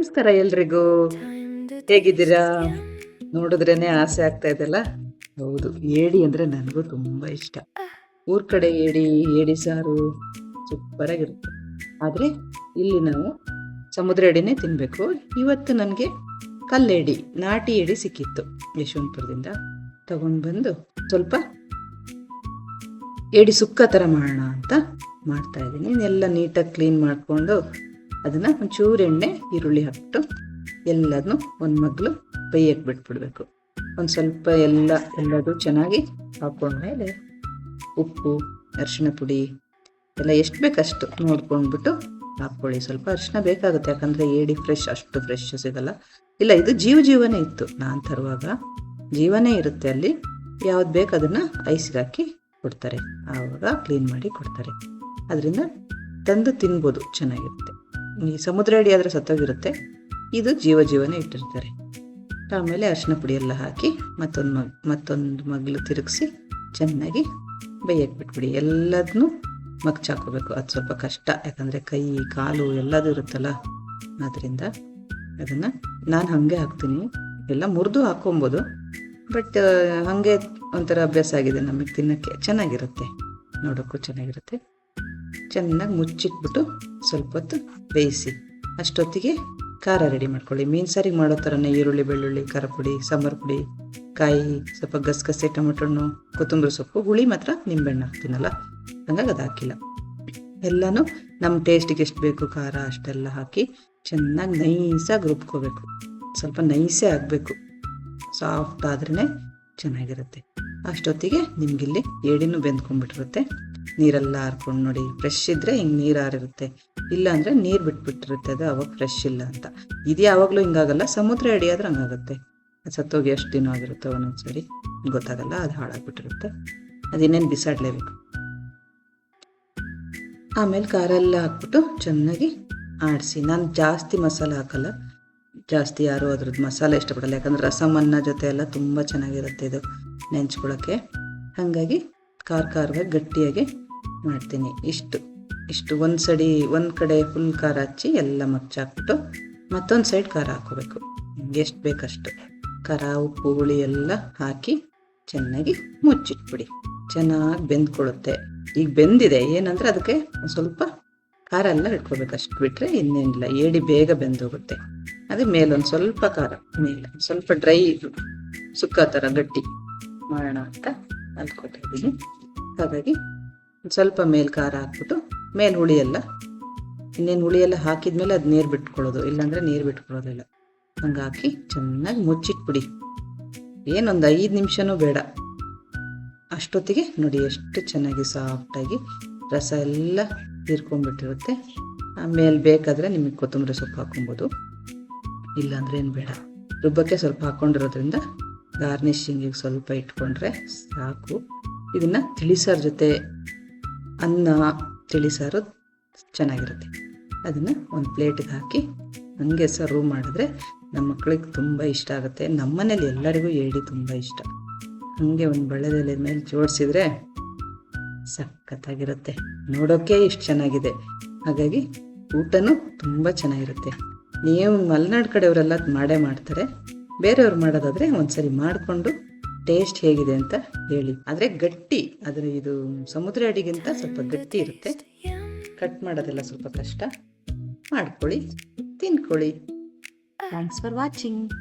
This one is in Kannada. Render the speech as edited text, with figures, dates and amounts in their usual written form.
ನಮಸ್ಕಾರ ಎಲ್ರಿಗೂ. ಹೇಗಿದ್ದೀರಾ? ನೋಡಿದ್ರೇನೆ ಆಸೆ ಆಗ್ತಾ ಇದೆಲ್ಲ. ಹೌದು, ಏಡಿ ಅಂದ್ರೆ ನನಗೂ ತುಂಬಾ ಇಷ್ಟ. ಊರ್ ಕಡೆ ಏಡಿ ಸಾರು ಸೂಪರ್ ಆಗಿರುತ್ತೆ. ಆದ್ರೆ ಇಲ್ಲಿ ನಾವು ಸಮುದ್ರ ಏಡಿನೇ ತಿನ್ಬೇಕು. ಇವತ್ತು ನನಗೆ ಕಲ್ಲೇಡಿ, ನಾಟಿ ಏಡಿ ಸಿಕ್ಕಿತ್ತು ಯಶವಂತಪುರದಿಂದ. ತಗೊಂಡು ಬಂದು ಸ್ವಲ್ಪ ಏಡಿ ಸುಕ್ಕ ಥರ ಮಾಡೋಣ ಅಂತ ಮಾಡ್ತಾ ಇದ್ದೀನಿ. ಎಲ್ಲ ನೀಟಾಗಿ ಕ್ಲೀನ್ ಮಾಡಿಕೊಂಡು ಅದನ್ನು ಒಂಚೂರು ಎಣ್ಣೆ ಈರುಳ್ಳಿ ಹಾಕ್ಬಿಟ್ಟು ಎಲ್ಲದನ್ನು ಒಂದು ಮಗ್ಲು ಬೇಯಕ್ಕೆ ಬಿಟ್ಬಿಡ್ಬೇಕು. ಒಂದು ಸ್ವಲ್ಪ ಎಲ್ಲದು ಚೆನ್ನಾಗಿ ಹಾಕ್ಕೊಂಡ್ಮೇಲೆ ಉಪ್ಪು, ಅರಿಶಿಣ ಪುಡಿ ಎಲ್ಲ ಎಷ್ಟು ಬೇಕಷ್ಟು ನೋಡ್ಕೊಂಡ್ಬಿಟ್ಟು ಹಾಕ್ಕೊಳ್ಳಿ. ಸ್ವಲ್ಪ ಅರಿಶಿಣ ಬೇಕಾಗುತ್ತೆ, ಯಾಕಂದರೆ ಏಡಿ ಅಷ್ಟು ಫ್ರೆಶ್ ಸಿಗಲ್ಲ. ಇಲ್ಲ, ಇದು ಜೀವನೇ ಇತ್ತು ನಾನು ತರುವಾಗ. ಜೀವನೇ ಇರುತ್ತೆ ಅಲ್ಲಿ. ಯಾವ್ದು ಬೇಕು ಅದನ್ನು ಐಸ್ಗೆ ಹಾಕಿ ಕೊಡ್ತಾರೆ, ಆವಾಗ ಕ್ಲೀನ್ ಮಾಡಿ ಕೊಡ್ತಾರೆ. ಅದರಿಂದ ತಂದು ತಿನ್ಬೋದು, ಚೆನ್ನಾಗಿರುತ್ತೆ. ಈ ಸಮುದ್ರ ಏಡಿ ಆದರೆ ಸತ್ತೋಗಿರುತ್ತೆ, ಇದು ಜೀವನೇ ಇಟ್ಟಿರ್ತಾರೆ. ಆಮೇಲೆ ಅರಿಶಿನ ಪುಡಿ ಎಲ್ಲ ಹಾಕಿ ಮತ್ತೊಂದು ಮಗ್ಲು ತಿರುಗಿಸಿ ಚೆನ್ನಾಗಿ ಬೇಯಕ್ಕೆ ಬಿಟ್ಬಿಡಿ. ಎಲ್ಲದನ್ನೂ ಮಗ್ಚಾಕೋಬೇಕು. ಅದು ಸ್ವಲ್ಪ ಕಷ್ಟ, ಯಾಕಂದರೆ ಕೈ ಕಾಲು ಎಲ್ಲದೂ ಇರುತ್ತಲ್ಲ. ಆದ್ದರಿಂದ ಅದನ್ನು ನಾನು ಹಾಗೆ ಹಾಕ್ತೀನಿ. ಎಲ್ಲ ಮುರಿದು ಹಾಕ್ಕೊಬೋದು, ಬಟ್ ಹಾಗೆ ಒಂಥರ ಅಭ್ಯಾಸ ಆಗಿದೆ ನಮಗೆ ತಿನ್ನೋಕ್ಕೆ. ಚೆನ್ನಾಗಿರುತ್ತೆ, ನೋಡೋಕ್ಕೂ ಚೆನ್ನಾಗಿರುತ್ತೆ. ಚೆನ್ನಾಗಿ ಮುಚ್ಚಿಟ್ಬಿಟ್ಟು ಸ್ವಲ್ಪ ಹೊತ್ತು ಬೇಯಿಸಿ. ಅಷ್ಟೊತ್ತಿಗೆ ಖಾರ ರೆಡಿ ಮಾಡ್ಕೊಳ್ಳಿ. ಮೀನು ಸಾರಿಗೆ ಮಾಡೋ ಥರನೇ ಈರುಳ್ಳಿ, ಬೆಳ್ಳುಳ್ಳಿ, ಖಾರ ಪುಡಿ, ಸಾಂಬಾರು ಪುಡಿ, ಕಾಯಿ, ಸ್ವಲ್ಪ ಗಸಗಸೆ, ಟೊಮೆಟೊ ಹಣ್ಣು, ಕೊತ್ತಂಬರಿ ಸೊಪ್ಪು, ಹುಳಿ ಮಾತ್ರ ನಿಂಬೆಹಣ್ಣು ಹಾಕ್ತೀನಲ್ಲ, ಹಂಗಾಗಿ ಅದು ಹಾಕಿಲ್ಲ. ಎಲ್ಲನೂ ನಮ್ಮ ಟೇಸ್ಟಿಗೆ ಎಷ್ಟು ಬೇಕು ಖಾರ ಅಷ್ಟೆಲ್ಲ ಹಾಕಿ ಚೆನ್ನಾಗಿ ನೈಸಾಗಿ ರುಬ್ಕೋಬೇಕು. ಸ್ವಲ್ಪ ನೈಸೇ ಆಗಬೇಕು, ಸಾಫ್ಟ್ ಆದ್ರೇ ಚೆನ್ನಾಗಿರುತ್ತೆ. ಅಷ್ಟೊತ್ತಿಗೆ ನಿಮಗಿಲ್ಲಿ ಏಡಿನೂ ಬೆಂದ್ಕೊಂಡ್ಬಿಟ್ಟಿರುತ್ತೆ. ನೀರೆಲ್ಲ ಹಾರ್ಕೊಂಡು ನೋಡಿ. ಫ್ರೆಶ್ ಇದ್ದರೆ ಹಿಂಗೆ ನೀರು ಹಾರಿರುತ್ತೆ, ಇಲ್ಲ ಅಂದರೆ ನೀರು ಬಿಟ್ಬಿಟ್ಟಿರುತ್ತೆ, ಅದು ಅವಾಗ ಫ್ರೆಶ್ ಇಲ್ಲ ಅಂತ. ಇದು ಯಾವಾಗಲೂ ಹಿಂಗಾಗಲ್ಲ, ಸಮುದ್ರ ಏಡಿ ಆದ್ರೆ ಹಂಗಾಗುತ್ತೆ. ಸತ್ತೋಗಿ ಎಷ್ಟು ದಿನ ಆಗಿರುತ್ತೆ ಒಂದೊಂದ್ಸರಿ ಗೊತ್ತಾಗಲ್ಲ, ಅದು ಹಾಳಾಗ್ಬಿಟ್ಟಿರುತ್ತೆ. ಅದಿನ್ನೇನು ಬಿಸಾಡಲೇಬೇಕು. ಆಮೇಲೆ ಖಾರ ಎಲ್ಲ ಹಾಕ್ಬಿಟ್ಟು ಚೆನ್ನಾಗಿ ಆಡಿಸಿ. ನಾನು ಜಾಸ್ತಿ ಮಸಾಲೆ ಹಾಕಲ್ಲ, ಜಾಸ್ತಿ ಯಾರು ಅದ್ರದ್ದು ಮಸಾಲೆ ಇಷ್ಟಪಡಲ್ಲ, ಯಾಕಂದರೆ ರಸಮನ್ನ ಜೊತೆ ಎಲ್ಲ ತುಂಬ ಚೆನ್ನಾಗಿರುತ್ತೆ ಇದು ನೆಂಚ್ಕೊಳ್ಳೋಕ್ಕೆ. ಹಾಗಾಗಿ ಖಾರವಾಗಿ ಗಟ್ಟಿಯಾಗಿ ಮಾಡ್ತೀನಿ. ಇಷ್ಟು ಒಂದು ಕಡೆ ಫುಲ್ ಖಾರ ಹಚ್ಚಿ ಎಲ್ಲ ಮಗ್ಚಾಕ್ಬಿಟ್ಟು ಮತ್ತೊಂದು ಸೈಡ್ ಖಾರ ಹಾಕೋಬೇಕು. ಎಷ್ಟು ಬೇಕಷ್ಟು ಖಾರ, ಉಪ್ಪು, ಹುಳಿ ಎಲ್ಲ ಹಾಕಿ ಚೆನ್ನಾಗಿ ಮುಚ್ಚಿಟ್ಬಿಡಿ. ಚೆನ್ನಾಗಿ ಬೆಂದ್ಕೊಳ್ಳುತ್ತೆ. ಈಗ ಬೆಂದಿದೆ, ಏನಂದರೆ ಅದಕ್ಕೆ ಸ್ವಲ್ಪ ಖಾರ ಎಲ್ಲ ಇಟ್ಕೋಬೇಕು, ಅಷ್ಟು ಬಿಟ್ಟರೆ ಇನ್ನೇನಿಲ್ಲ. ಏಡಿ ಬೇಗ ಬೆಂದೋಗುತ್ತೆ. ಅದೇ ಮೇಲೊಂದು ಸ್ವಲ್ಪ ಖಾರ, ಮೇಲೆ ಸ್ವಲ್ಪ ಡ್ರೈ ಸುಕ್ಕ ಥರ ಗಟ್ಟಿ ಮಾಡೋಣ ಅಂತ ಅಂದ್ಕೊತಾ ಇದ್ದೀನಿ. ಹಾಗಾಗಿ ಸ್ವಲ್ಪ ಮೇಲೆ ಖಾರ ಹಾಕ್ಬಿಟ್ಟು ಮೇಲೆ ಹುಳಿ ಎಲ್ಲ ಹಾಕಿದ್ಮೇಲೆ ಅದು ನೀರು ಬಿಟ್ಕೊಳ್ಳೋದು, ಇಲ್ಲಾಂದರೆ ನೀರು ಬಿಟ್ಕೊಳ್ಳೋದಿಲ್ಲ. ಹಂಗೆ ಹಾಕಿ ಚೆನ್ನಾಗಿ ಮುಚ್ಚಿಟ್ಬಿಡಿ. ಏನೊಂದು 5 ನಿಮಿಷನೂ ಬೇಡ. ಅಷ್ಟೊತ್ತಿಗೆ ನೋಡಿ ಎಷ್ಟು ಚೆನ್ನಾಗಿ ಸಾಫ್ಟಾಗಿ ರಸ ಎಲ್ಲ ಹೀರ್ಕೊಂಡ್ಬಿಟ್ಟಿರುತ್ತೆ. ಆಮೇಲೆ ಬೇಕಾದರೆ ನಿಮಗೆ ಕೊತ್ತಂಬರಿ ಸೊಪ್ಪು ಹಾಕೊಬೋದು, ಇಲ್ಲಾಂದ್ರೆ ಏನು ಬೇಡ. ರುಬ್ಬಕ್ಕೆ ಸ್ವಲ್ಪ ಹಾಕ್ಕೊಂಡಿರೋದ್ರಿಂದ ಗಾರ್ನಿಷಿಂಗಿಗೆ ಸ್ವಲ್ಪ ಇಟ್ಕೊಂಡ್ರೆ ಸಾಕು. ಇದನ್ನು ತಿಳಿಸಾರು ಜೊತೆ ಅನ್ನ, ತಿಳಿಸಾರು ಚೆನ್ನಾಗಿರುತ್ತೆ. ಅದನ್ನು ಒಂದು ಪ್ಲೇಟಿಗೆ ಹಾಕಿ ಹಂಗೆ ಸರ್ವ್ ಮಾಡಿದ್ರೆ ನಮ್ಮ ಮಕ್ಕಳಿಗೆ ತುಂಬ ಇಷ್ಟ ಆಗುತ್ತೆ. ನಮ್ಮ ಮನೇಲಿ ಎಲ್ಲರಿಗೂ ಏಡಿ ತುಂಬ ಇಷ್ಟ. ಹಾಗೆ ಒಂದು ಬಳ್ಳೆದೆಲೆ ಮೇಲೆ ಜೋಡಿಸಿದ್ರೆ ಸಖತ್ತಾಗಿರುತ್ತೆ. ನೋಡೋಕ್ಕೆ ಇಷ್ಟು ಚೆನ್ನಾಗಿದೆ, ಹಾಗಾಗಿ ಊಟನೂ ತುಂಬ ಚೆನ್ನಾಗಿರುತ್ತೆ. ನೀವು ಮಲೆನಾಡು ಕಡೆಯವರೆಲ್ಲ ಮಾಡೇ ಮಾಡ್ತಾರೆ. ಬೇರೆಯವ್ರು ಮಾಡೋದಾದರೆ ಒಂದ್ಸರಿ ಮಾಡಿಕೊಂಡು ಟೇಸ್ಟ್ ಹೇಗಿದೆ ಅಂತ ಹೇಳಿ. ಆದರೆ ಗಟ್ಟಿ, ಆದರೆ ಇದು ಸಮುದ್ರ ಏಡಿಗಿಂತ ಸ್ವಲ್ಪ ಗಟ್ಟಿ ಇರುತ್ತೆ. ಕಟ್ ಮಾಡೋದೆಲ್ಲ ಸ್ವಲ್ಪ ಕಷ್ಟ. ಮಾಡ್ಕೊಳ್ಳಿ, ತಿನ್ಕೊಳ್ಳಿ. Thanks for watching.